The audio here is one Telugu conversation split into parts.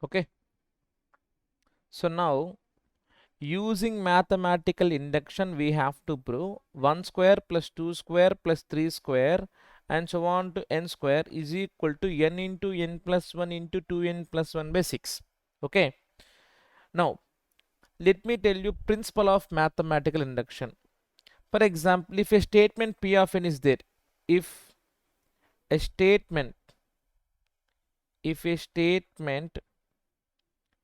Okay. So now using mathematical induction we have to prove 1 square plus 2 square plus 3 square and so on to n square is equal to n into n plus 1 into 2n plus 1 by 6. Okay. Now let me tell you principle of mathematical induction. For example, if a statement p of n is there, if a statement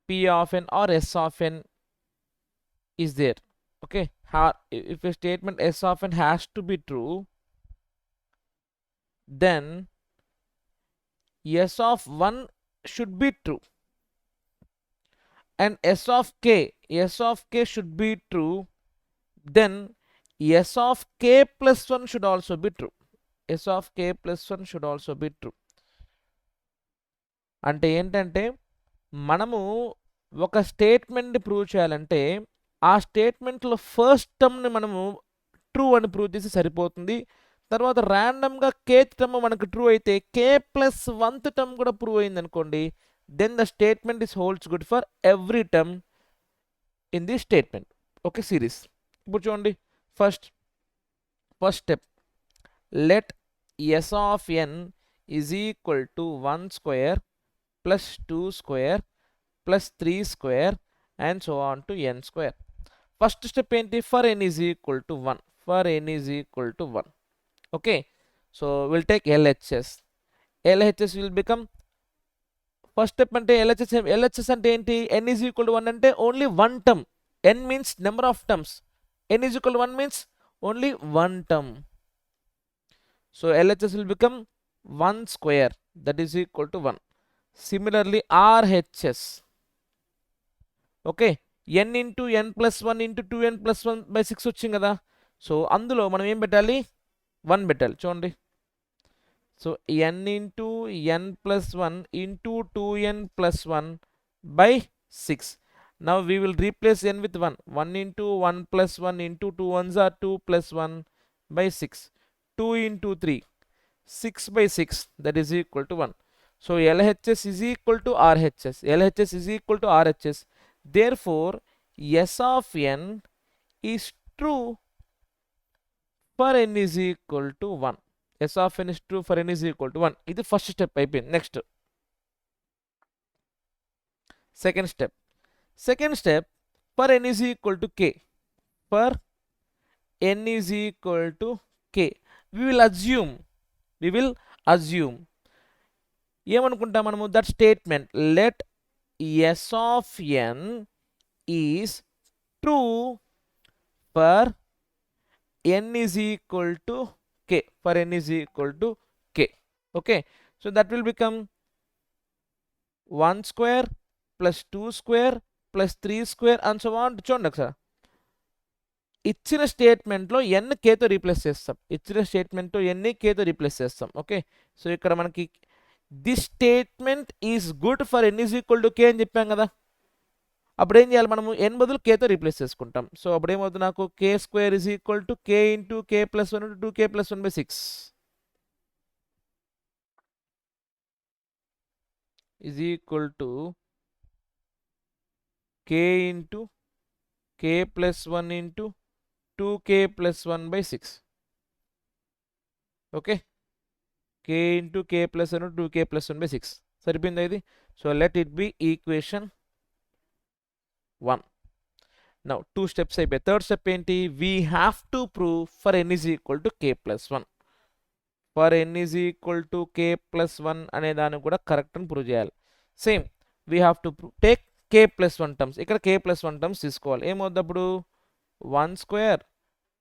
p of n or s of n is there, okay, if a statement s of n has to be true, then s of 1 should be true and s of k should be true, then s of k plus 1 should also be true. S of k plus 1 should also be true. అంటే ఏంటంటే మనము ఒక స్టేట్మెంట్ని ప్రూవ్ చేయాలంటే ఆ స్టేట్మెంట్లో ఫస్ట్ టర్మ్ని మనము ట్రూ అని ప్రూవ్ చేసి సరిపోతుంది. తర్వాత ర్యాండమ్గా కేత్ టర్మ్ మనకు ట్రూ అయితే కే ప్లస్ 1th టర్మ్ కూడా ప్రూవ్ అయింది అనుకోండి, then the statement is holds good for every term in the statement. Okay series. ఇప్పుడు చూడండి first step, let yes of N is equal to 1 square plus 2 square plus 3 square and so on to n square. First step enti, for n is equal to 1. For n is equal to 1. Okay. So we'll take LHS. LHS will become, first step ante LHS ante enti, n is equal to 1 ante only one term. N means number of terms. N is equal to 1 means only one term. So LHS will become 1 square, that is equal to 1. Similarly RHS, okay, n into n plus 1 into 2n plus 1 by 6 వచ్చింది కదా, సో అందులో మనం ఏం పెట్టాలి, 1 పెట్టాలి. చూడండి, so n into n plus 1 into 2n plus 1 by 6. Now we will replace n with 1. 1 into 1 plus 1 into 2 ones are 2 plus 1 by 6. 2 into 3, 6 by 6, that is equal to 1. So LHS is equal to RHS. LHS is equal to RHS. Therefore, S of n is true for n is equal to 1. S of n is true for n is equal to 1. This is the first step. Next. Second step. For n is equal to k. For n is equal to k. We will assume. ఏమనుకుంటాం మనము, that statement let yes of N is true for N is equal to K. For N is equal to K. Okay, so that will become 1 square plus 2 square plus 3 square and so on. చూడండి ఒకసారి, ఇచ్చిన స్టేట్మెంట్లో ఎన్ కేతో రీప్లేస్ చేస్తాం. ఓకే, సో ఇక్కడ మనకి this statement is good for n is equal to K అని చెప్పాం కదా, అప్పుడు ఏం చేయాలి, మనము n బదులు కేతో రీప్లేస్ చేసుకుంటాం. సో అప్పుడు ఏమవుతుంది, నాకు K square is equal to K into K plus 1 into 2k plus 1 by 6 is equal to K into K plus 1 into 2k plus 1 by 6. Okay, k into k plus 1 2k plus 1 by 6 సరిపోయిందా ఇది. So let it be equation 1. Now 2 steps అయిపోయి. థర్డ్ స్టెప్ ఏంటి, we have to prove for n is equal to k plus 1. For n is equal to k plus 1 అనే దాన్ని కూడా కరెక్ట్ అని ప్రూవ్ చేయాలి. Same we have to take k plus 1 terms. ఇక్కడ k ప్లస్ 1 టర్మ్స్ తీసుకోవాలి. ఏమవుతుంది అప్పుడు, 1 square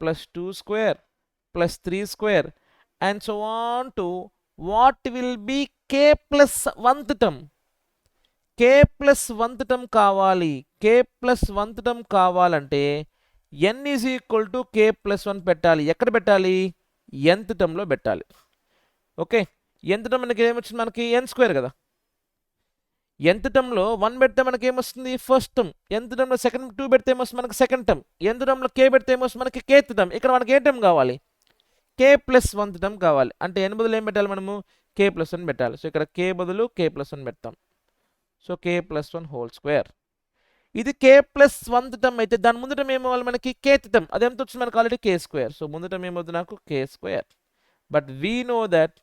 plus 2 square plus 3 square and so on to what will be k plus 1th term. k plus 1th term కావాలి. k plus 1th term కావాలంటే n is equal to k plus 1 పెట్టాలి. ఎక్కడ పెట్టాలి, nth term లో పెట్టాలి. ఓకే, nth term మనకి ఏమొచ్చింది, మనకి n స్క్వేర్ కదా. nth term లో 1 పెడితే మనకి ఏమొస్తుంది, ఫస్ట్ టర్మ్. nth term లో సెకండ్ 2 పెడితే ఏమొస్తుంది, మనకి సెకండ్ టర్మ్. nth term లో k పెడితే ఏమొస్తుంది, మనకి kth term. ఇక్కడ మనకి ఏ టర్మ్ కావాలి, k ప్లస్ 1th టర్మ్ కావాలి. అంటే n బదులు ఏం పెట్టాలి, మనము k ప్లస్ 1 పెట్టాలి. సో ఇక్కడ k బదులు k ప్లస్ 1 పెడతాం. So K plus one whole square. ఇది కే ప్లస్ వన్త్ టర్మ్ అయితే దాని ముందు టర్మ్ ఏమవ్వాలి మనకి కేత్ టర్మ్. అదెంత వచ్చింది మనకి ఆల్రెడీ కే స్క్వేర్. సో ముందు టర్మ్ ఏమవుతుంది నాకు K square. But we know that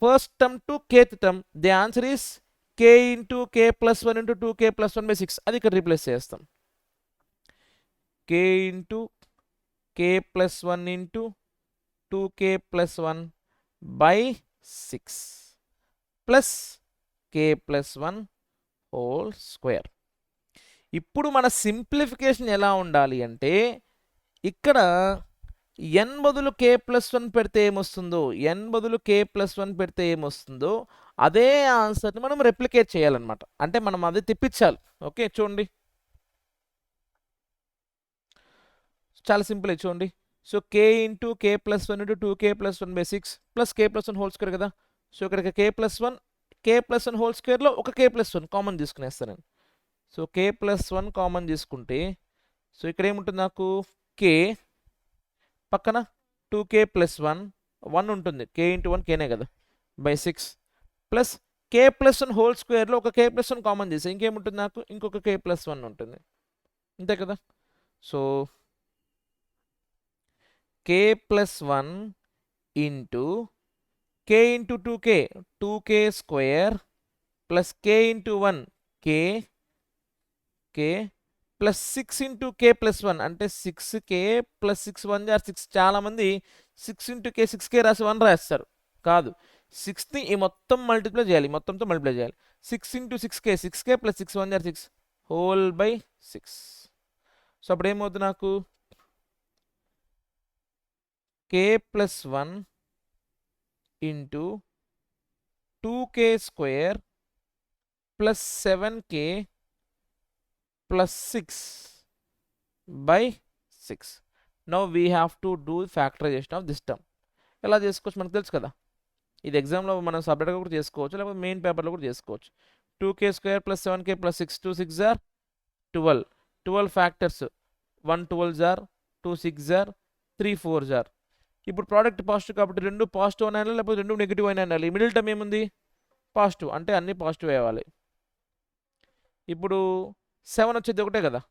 first term to kth term the answer is K into K plus one into two K plus one by six. అది ఇక్కడ రీప్లేస్ చేస్తాం. K into K plus one into two K plus one by six plus K plus one whole square. ఇప్పుడు మన సింప్లిఫికేషన్ ఎలా ఉండాలి అంటే ఇక్కడ n బదులు కే ప్లస్ వన్ పెడితే ఏమొస్తుందో, n బదులు కే ప్లస్ వన్ పెడితే ఏమొస్తుందో అదే ఆన్సర్ని మనం రెప్లికేట్ చేయాలన్నమాట. అంటే మనం అది తెప్పించాలి. ఓకే చూడండి, చాలా సింపుల్ చూడండి. So K into K plus one into two K plus one by six plus K plus one whole square కదా. సో ఇక్కడ కే ప్లస్ వన్ హోల్ స్క్వేర్లో ఒక కే ప్లస్ వన్ కామన్ తీసుకునేస్తాను నేను. So K plus one common తీసుకుంటే సో ఇక్కడ ఏముంటుంది నాకు కే పక్కన టూ కే ప్లస్ వన్ ఉంటుంది. కే ఇంటూ వన్ కేనే కదా by six plus K plus one whole స్క్వేర్లో ఒక కే ప్లస్ వన్ కామన్ చేస్తే ఇంకేముంటుంది నాకు ఇంకొక కే ప్లస్ వన్ ఉంటుంది. అంతే కదా. So K plus one into K into two K square plus K into one K plus six into K plus one అంటే six K plus six one జార్ సిక్స్. చాలామంది six into K six K రాసి వన్ రాస్తారు. కాదు, సిక్స్ని ఈ మొత్తం మల్టిప్లై చేయాలి, మొత్తంతో మల్టిప్లై చేయాలి. Six into six K plus six one జార్ six whole by six. So అప్పుడు ఏమవుతుంది నాకు K plus one into two K square plus seven K plus six by six. Now we have to do factorization of this term. ఎలా చేసుకోవచ్చు మనకు తెలుసు కదా. ఇది ఎగ్జామ్లో మనం సపరేట్గా కూడా చేసుకోవచ్చు, లేకపోతే మెయిన్ పేపర్లో కూడా చేసుకోవచ్చు. Two K square plus seven K plus six, two six జార్ 12 ఫ్యాక్టర్స్, 1 12 జార్, 2 6 జార్, 3 4 జార్. ఇప్పుడు ప్రోడక్ట్ పాజిటివ్ కాబట్టి రెండు పాజిటివ్ అయినా లేకపోతే రెండు నెగిటివ్ అయినా అనాలి. మిడిల్ టర్మ్ ఏముంది పాజిటివ్, అంటే అన్ని పాజిటివ్ అవ్వాలి. ఇప్పుడు 7 వచ్చేది ఒకటే కదా.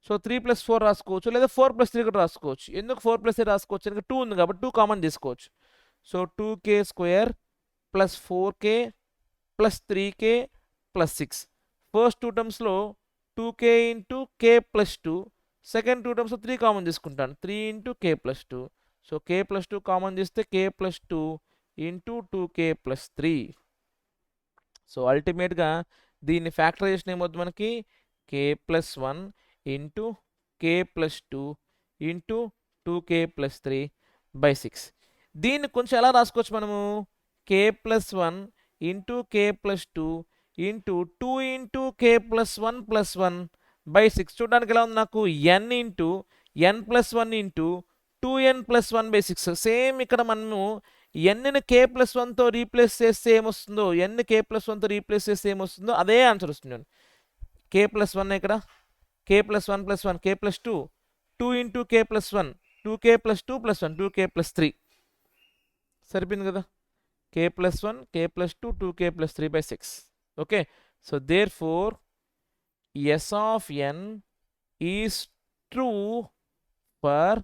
సో 3 + 4 రాసుకోవచ్చు, లేదా 4 + 3 కూడా రాసుకోవచ్చు. ఎందుకు 4 + 3 రాసుకోవచ్చు అంటే 2 ఉంది కాబట్టి 2 కామన్ తీసుకోవచ్చు. So 2k square plus 4k plus 3k plus 6. First two టర్మ్స్లో 2k into k plus 2, second two టర్మ్స్లో 3 కామన్ తీసుకుంటాను, 3 into k plus 2. So k plus 2 common చేస్తే k plus 2 into 2k plus 3. So అల్టిమేట్గా దీన్ని ఫ్యాక్టరైజేషన్ ఏమవుతుంది మనకి k plus 1 into k plus 2 into 2k plus 3 by 6. దీన్ని కొంచెం ఎలా రాసుకోవచ్చు మనము k plus 1 into k plus 2 into 2 into k plus 1 plus 1 by 6. చూడడానికి ఎలా ఉంది నాకు n into n plus 1 into 2n plus 1 by 6. Same ఇక్కడ మనము ఎన్ని k ప్లస్ 1తో రీప్లేస్ చేస్తే ఏమొస్తుందో, ఎన్ని k ప్లస్ 1తో రీప్లేస్ చేస్తే ఏమొస్తుందో అదే ఆన్సర్ వస్తుంది. k ప్లస్ 1 ఇక్కడ k plus 1 plus 1 k plus 2, 2 into k plus 1, 2k plus 2 plus 1, 2k plus 3. సరిపోయింది కదా. k plus 1 k plus 2 2k plus 3 by 6. Okay, so therefore s of n is true for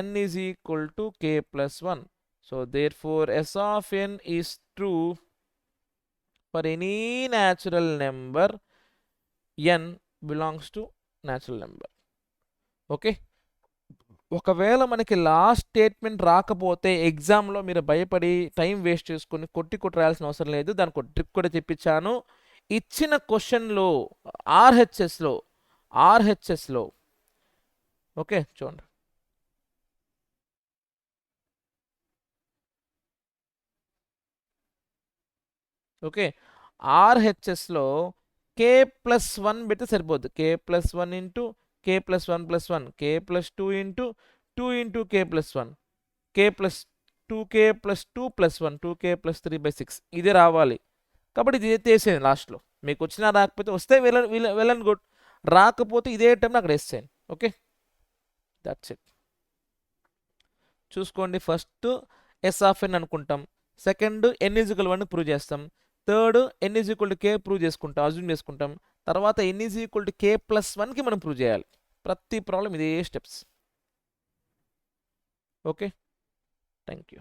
n is equal to k plus 1. So therefore s of n is true for any natural number n belongs to natural number. Okay, ఒకవేళ మనకి లాస్ట్ స్టేట్మెంట్ రాకపోతే ఎగ్జామ్లో మీరు భయపడి టైం వేస్ట్ చేసుకుని కొట్టి రాయాల్సిన అవసరం లేదు. దానికి ఒక ట్రిక్ కూడా చెప్పించాను. ఇచ్చిన క్వశ్చన్లో ఆర్హెచ్ఎస్లో ఓకే చూడండి, ఓకే ఆర్హెచ్ఎస్లో k ప్లస్ 1 పెడితే సరిపోద్ది. k plus 1 into k plus 1 plus 1, k plus 2 into 2 into k plus 1, k plus 2k plus 2 plus 1, 2k plus 3 by 6. ఇది రావాలి కాబట్టి ఇది వేసేయండి లాస్ట్లో. మీకు వచ్చినా రాకపోతే వస్తే వెళ్ళండి గుడ్, రాకపోతే ఇదే టైంలో అక్కడ వేసేయండి. Okay, that's it. చూసుకోండి, ఫస్ట్ s ఆఫ్ n అనుకుంటాం, second n is equal 1 prove చేస్తాం, third n is equal to k prove చేసుకుంటాం, అజ్యూమ్ చేసుకుంటాం. తర్వాత n ఈజ్ ఈక్వల్ టు k+1కి మనం ప్రూవ్ చేయాలి. ప్రతి ప్రాబ్లం ఇదే స్టెప్స్. Okay, thank you.